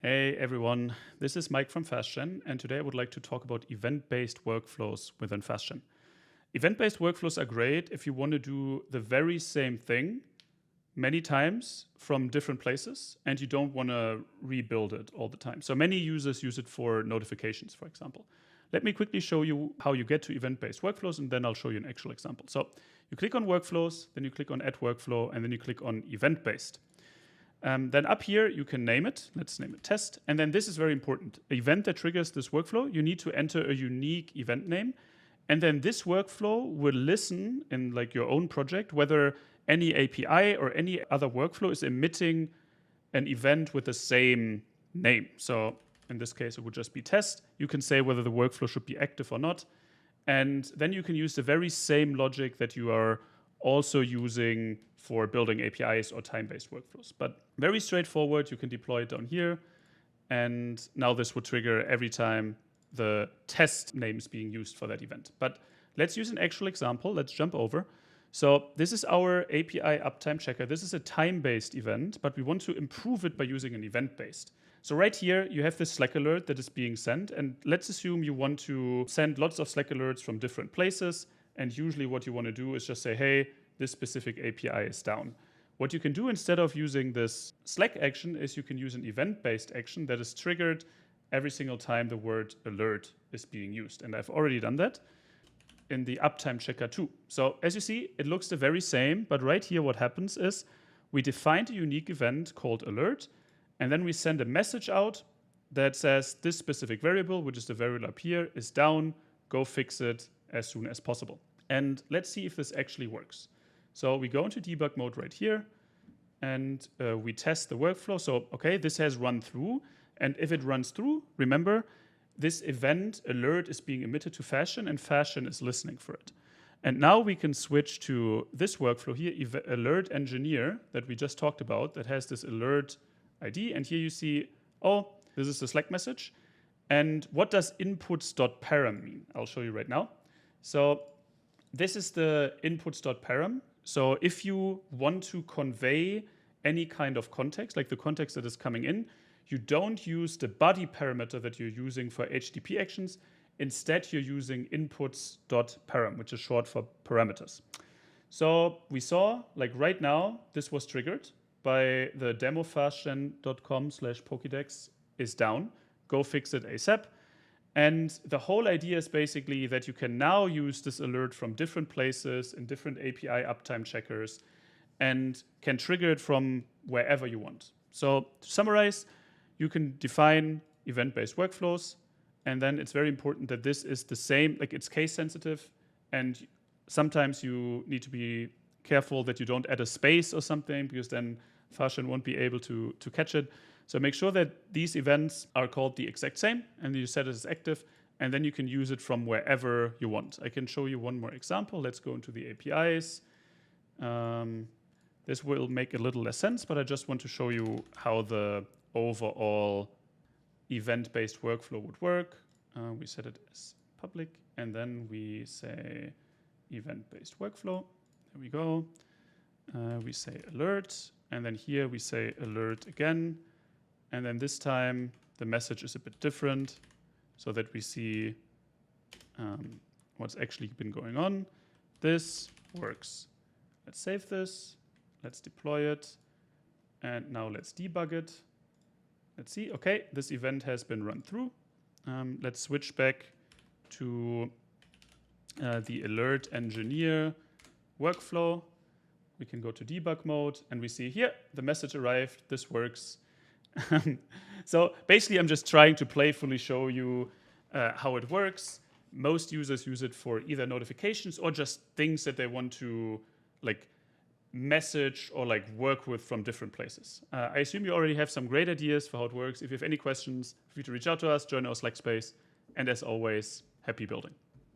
Hey everyone, this is Mike from Fastgen, and today I would like to talk about event-based workflows within Fastgen. Event-based workflows are great if you want to do the very same thing many times from different places, and you don't want to rebuild it all the time. So many users use it for notifications, for example. Let me quickly show you how you get to event-based workflows, and then I'll show you an actual example. So you click on workflows, then you click on add workflow, and then you click on event-based. Then up here, you can name it. Let's name it test. And then this is very important. An event that triggers this workflow, you need to enter a unique event name. And then this workflow will listen in like your own project whether any API or any other workflow is emitting an event with the same name. So in this case, it would just be test. You can say whether the workflow should be active or not. And then you can use the very same logic that you are also using for building APIs or time-based workflows. But very straightforward, you can deploy it down here. And now this would trigger every time the test name is being used for that event. But let's use an actual example. Let's jump over. So this is our API uptime checker. This is a time-based event, but we want to improve it by using an event-based. So right here, you have this Slack alert that is being sent. And let's assume you want to send lots of Slack alerts from different places. And usually what you want to do is just say, hey, this specific API is down. What you can do instead of using this Slack action is you can use an event-based action that is triggered every single time the word alert is being used. And I've already done that in the uptime checker too. So as you see, it looks the very same, but right here what happens is we defined a unique event called alert, and then we send a message out that says this specific variable, which is the variable up here, is down, go fix it as soon as possible. And let's see if this actually works. So we go into debug mode right here, and we test the workflow. So, okay, this has run through. And if it runs through, remember, this event alert is being emitted to Fastgen, and Fastgen is listening for it. And now we can switch to this workflow here, alert engineer, that we just talked about, that has this alert ID. And here you see, oh, this is the Slack message. And what does inputs.param mean? I'll show you right now. So this is the inputs.param. So if you want to convey any kind of context, like the context that is coming in, you don't use the body parameter that you're using for HTTP actions. Instead, you're using inputs.param, which is short for parameters. So we saw, like right now, this was triggered by the demo fastgen.com/Pokédex is down. Go fix it ASAP. And the whole idea is basically that you can now use this alert from different places in different API uptime checkers and can trigger it from wherever you want. So to summarize, you can define event-based workflows, and then it's very important that this is the same, like it's case sensitive, and sometimes you need to be careful that you don't add a space or something, because then Fastgen won't be able to catch it. So make sure that these events are called the exact same, and you set it as active, and then you can use it from wherever you want. I can show you one more example. Let's go into the APIs. This will make a little less sense, but I just want to show you how the overall event-based workflow would work. We set it as public, and then we say event-based workflow. There we go. We say alert, and then here we say alert again. And then this time, the message is a bit different so that we see what's actually been going on. This works. Let's save this. Let's deploy it. And now let's debug it. Let's see. OK, this event has been run through. Let's switch back to the alert engineer workflow. We can go to debug mode, and we see here the message arrived. This works. So basically, I'm just trying to playfully show you how it works. Most users use it for either notifications or just things that they want to like message or like work with from different places. I assume you already have some great ideas for how it works. If you have any questions, feel free to reach out to us, join our Slack space, and as always, happy building.